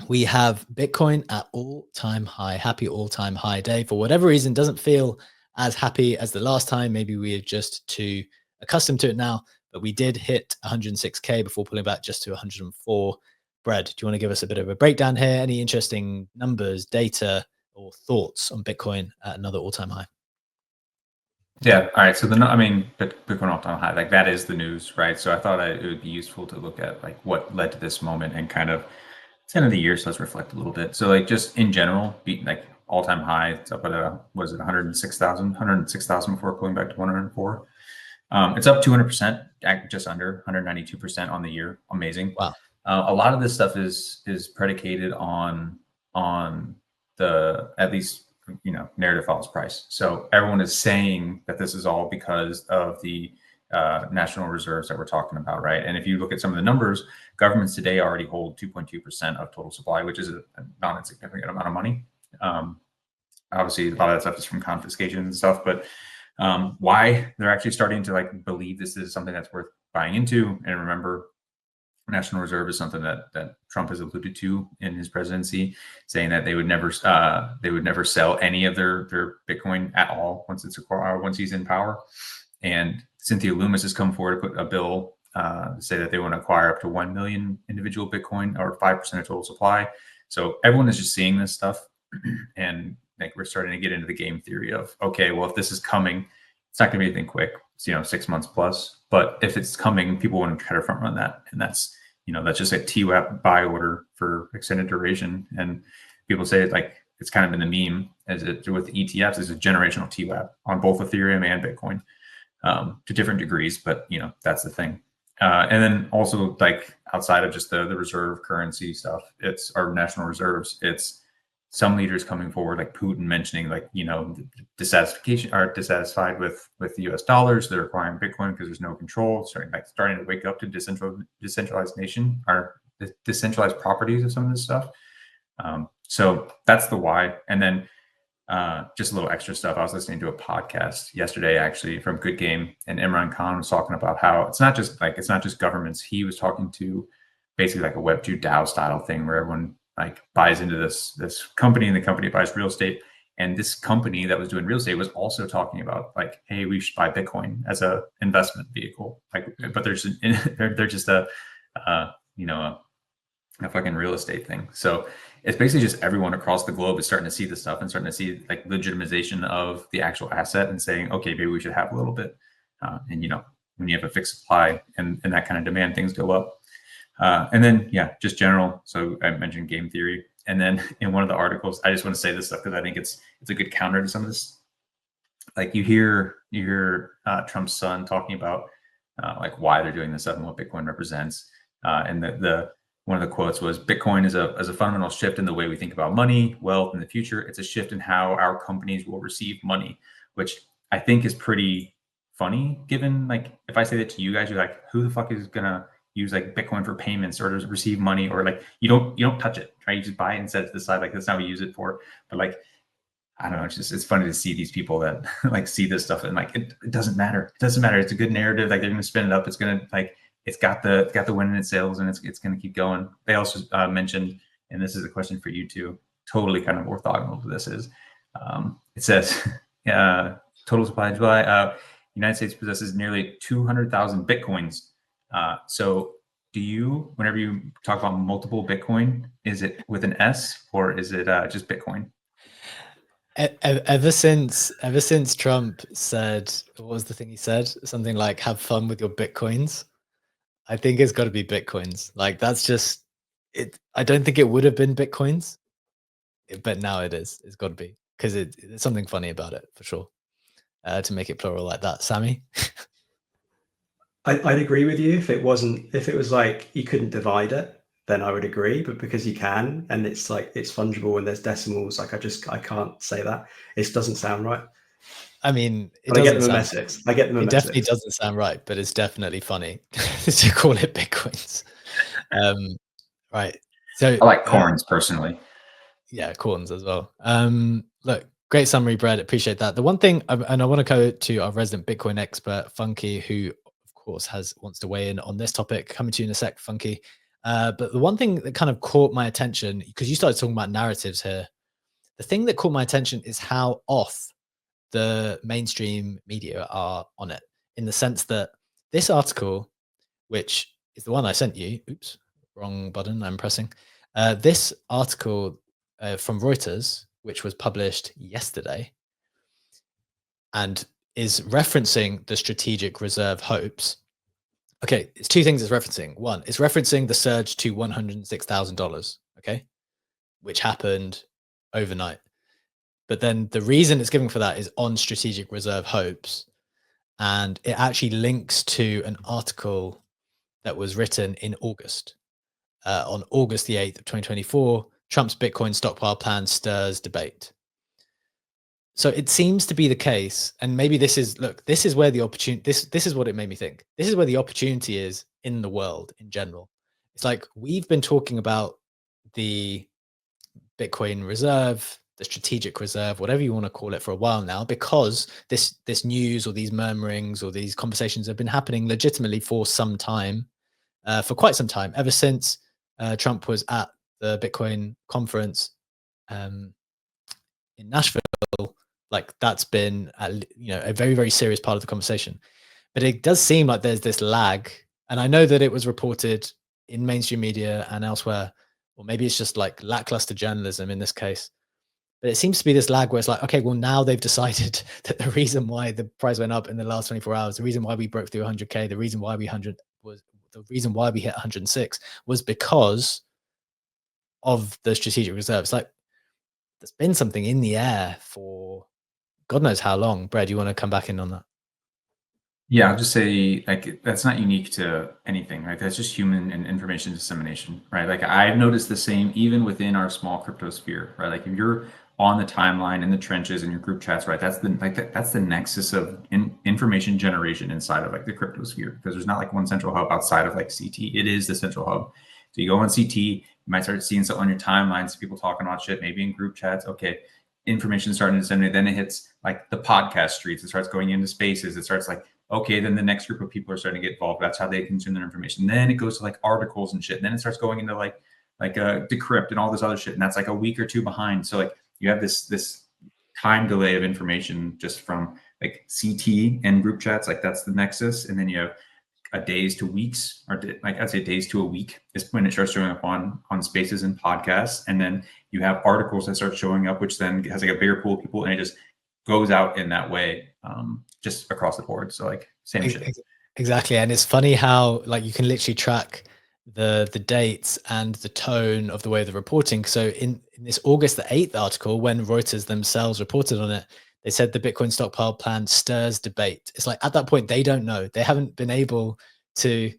We have Bitcoin at all-time high, happy all-time high day. For whatever reason, doesn't feel as happy as the last time. Maybe we are just too accustomed to it now, but we did hit 106K before pulling back just to 104. Brad, do you want to give us a bit of a breakdown here? Any interesting numbers, data, or thoughts on Bitcoin at another all-time high? Yeah. All right. So Bitcoin all-time high, like that is the news, right? So I thought it would be useful to look at like what led to this moment and kind of it's end of the year, so let's reflect a little bit. So like just in general, like all-time high, it's up at was it 106,000 before pulling back to 104. It's up 200%, just under 192% on the year. Amazing. Wow. A lot of this stuff is predicated on the at least narrative follows price. So everyone is saying that this is all because of the national reserves that we're talking about, right? And if you look at some of the numbers, governments today already hold 2.2% of total supply, which is a not insignificant amount of money. Obviously, a lot of that stuff is from confiscation and stuff, but why they're actually starting to like believe this is something that's worth buying into. And remember, National Reserve is something that Trump has alluded to in his presidency, saying that they would never sell any of their Bitcoin at all once he's in power. And Cynthia Lummis has come forward to put a bill to say that they want to acquire up to 1 million individual Bitcoin or 5% of total supply. So everyone is just seeing this stuff, and like we're starting to get into the game theory of, okay, well, if this is coming, it's not going to be anything quick. It's 6 months plus, but if it's coming, people want to try to front run that, and that's just a TWAP buy order for extended duration. And people say it's kind of in the meme as it with ETFs is a generational TWAP on both Ethereum and Bitcoin to different degrees, but that's the thing. And then also like outside of just the reserve currency stuff, it's our national reserves. It's some leaders coming forward, like Putin mentioning, dissatisfied with the U.S. dollars. They're acquiring Bitcoin because there's no control. Starting to wake up to decentralized nation or the decentralized properties of some of this stuff. So that's the why. And then just a little extra stuff. I was listening to a podcast yesterday, actually, from Good Game, and Imran Khan was talking about how it's not just governments. He was talking to basically like a Web2 DAO style thing where everyone buys into this company, and the company buys real estate. And this company that was doing real estate was also talking about hey, we should buy Bitcoin as a investment vehicle. But they're just a fucking real estate thing. So it's basically just everyone across the globe is starting to see this stuff and starting to see legitimization of the actual asset and saying, okay, maybe we should have a little bit. And when you have a fixed supply and that kind of demand, things go up. And then, just general. So I mentioned game theory. And then in one of the articles, I just want to say this stuff because I think it's a good counter to some of this. Like you hear Trump's son talking about why they're doing this stuff and what Bitcoin represents. And one of the quotes was, Bitcoin is a fundamental shift in the way we think about money, wealth, in the future. It's a shift in how our companies will receive money, which I think is pretty funny given if I say that to you guys, you're like, who the fuck is gonna use Bitcoin for payments or to receive money, or you don't touch it, right? You just buy it and set it to the side, that's not what we use it for. But I don't know, it's funny to see these people that see this stuff and it doesn't matter. It doesn't matter. It's a good narrative. They're gonna spin it up. It's gonna it's got the win in its sales, and it's gonna keep going. They also mentioned, and this is a question for you too, totally kind of orthogonal to this is, it says total supply United States possesses nearly 200,000 Bitcoins. So do you, whenever you talk about multiple Bitcoin, is it with an S or is it just Bitcoin? Ever since Trump said, what was the thing he said? Something like, have fun with your Bitcoins. I think it's got to be Bitcoins. That's just it. I don't think it would have been Bitcoins, but now it is. It's got to be, because there's something funny about it for sure. To make it plural like that, Sammy. I'd agree with you if it was you couldn't divide it, then I would agree. But because you can, and it's fungible and there's decimals, I can't say that. It doesn't sound right. I mean, I get the message. It definitely doesn't sound right, but it's definitely funny to call it Bitcoins. Right. So I like corns personally. Yeah, corns as well. Look, great summary, Brad. Appreciate that. The one thing, and I want to go to our resident Bitcoin expert, Funky, who of course wants to weigh in on this topic. Coming to you in a sec, Funky. But the one thing that kind of caught my attention, because you started talking about narratives here, the thing that caught my attention is how off the mainstream media are on it, in the sense that this article, which is the one I sent you, oops, wrong button, I'm pressing. This article from Reuters, which was published yesterday, and is referencing the strategic reserve hopes. Okay, it's two things it's referencing. One, it's referencing the surge to $106,000, okay, which happened overnight. But then the reason it's giving for that is on strategic reserve hopes. And it actually links to an article that was written in August. On August the 8th of 2024, Trump's Bitcoin stockpile plan stirs debate. So it seems to be the case, and maybe this is, look, this is where the opportunity, this is what it made me think. This is where the opportunity is in the world in general. It's like we've been talking about the Bitcoin reserve, the strategic reserve, whatever you want to call it, for a while now, because this news or these murmurings or these conversations have been happening legitimately for some time, for quite some time, ever since Trump was at the Bitcoin conference in Nashville. Like that's been a very, very serious part of the conversation. But it does seem like there's this lag, and I know that it was reported in mainstream media and elsewhere, or maybe it's just like lackluster journalism in this case. But it seems to be this lag where it's like, okay, well, now they've decided that the reason why the price went up in the last 24 hours, the reason why we broke through 100K, the reason why we hit 106 was because of the strategic reserves. Like there's been something in the air for God knows how long. Brad, you want to come back in on that? Yeah, I'll just say like that's not unique to anything, right? That's just human and information dissemination, right? Like I've noticed the same even within our small crypto sphere, right? Like if you're on the timeline in the trenches in your group chats, right? That's the nexus of information generation inside of like the crypto sphere, because there's not like one central hub outside of like CT. It is the central hub. So you go on CT, you might start seeing something on your timelines, people talking about shit, maybe in group chats. Okay, information starting to disseminate. Then it hits like the podcast streets. It starts going into spaces. It starts like, okay, then the next group of people are starting to get involved. That's how they consume their information. Then it goes to like articles and shit. And then it starts going into like decrypt and all this other shit. And that's like a week or two behind. So like you have this time delay of information just from like CT and group chats. Like that's the nexus. And then you have a days to weeks, or like I'd say days to a week is when it starts showing up on spaces and podcasts. And then you have articles that start showing up, which then has like a bigger pool of people, and it just goes out in that way, just across the board. So like same shit. Exactly. And it's funny how like you can literally track the dates and the tone of the way they're reporting. So in this August the 8th article, when Reuters themselves reported on it, they said the Bitcoin stockpile plan stirs debate. It's like at that point, they don't know. They haven't been able to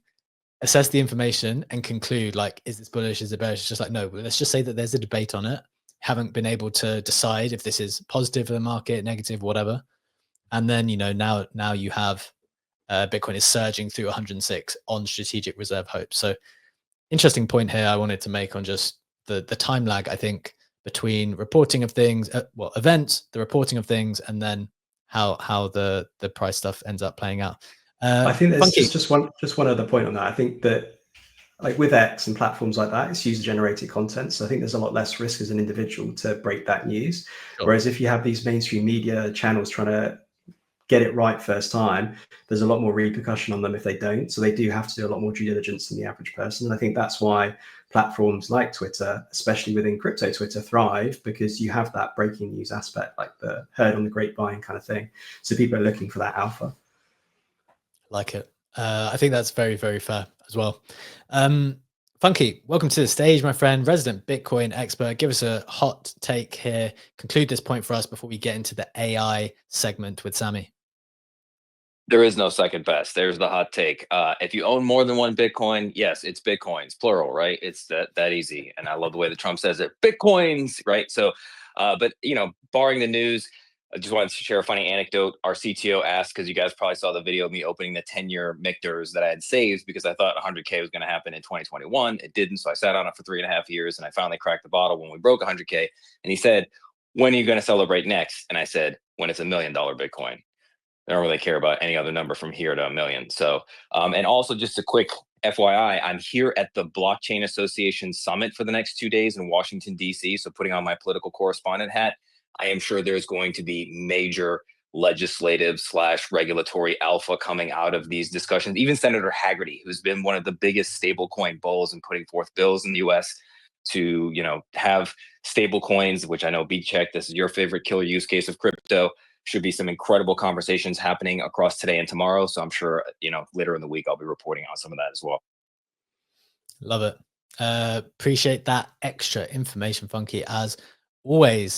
assess the information and conclude like, is this bullish? Is it bearish? It's just like, no, let's just say that there's a debate on it. Haven't been able to decide if this is positive for the market, negative, whatever. And then, now you have Bitcoin is surging through 106 on strategic reserve hopes. So interesting point here I wanted to make on just the time lag, I think, between reporting of things, events, the reporting of things, and then how the price stuff ends up playing out. I think there's just one other point on that. I think that like with X and platforms like that, it's user generated content. So I think there's a lot less risk as an individual to break that news. Sure. Whereas if you have these mainstream media channels trying to get it right first time, there's a lot more repercussion on them if they don't. So they do have to do a lot more due diligence than the average person. And I think that's why platforms like Twitter, especially within crypto Twitter, thrive, because you have that breaking news aspect, like the heard on the grapevine kind of thing. So people are looking for that alpha. Like it. I think that's very, very fair as well. Funky, welcome to the stage, my friend, resident Bitcoin expert. Give us a hot take here. Conclude this point for us before we get into the AI segment with Sammy. There is no second best. There's the hot take. If you own more than one Bitcoin, yes, it's Bitcoins, plural, right? It's that easy. And I love the way that Trump says it, Bitcoins, right? So, but barring the news, I just wanted to share a funny anecdote. Our CTO asked, because you guys probably saw the video of me opening the 10-year MICTORs that I had saved, because I thought 100K was going to happen in 2021. It didn't. So I sat on it for 3.5 years, and I finally cracked the bottle when we broke 100K. And he said, when are you going to celebrate next? And I said, when it's $1 million Bitcoin. I don't really care about any other number from here to $1 million. So, and also just a quick FYI, I'm here at the Blockchain Association Summit for the next 2 days in Washington, D.C. So putting on my political correspondent hat, I am sure there's going to be major legislative / regulatory alpha coming out of these discussions. Even Senator Haggerty, who's been one of the biggest stablecoin bulls and putting forth bills in the U.S. to, have stable coins, which I know B-Check, this is your favorite killer use case of crypto. Should be some incredible conversations happening across today and tomorrow. So I'm sure, later in the week, I'll be reporting on some of that as well. Love it. Appreciate that extra information, Funky, as always.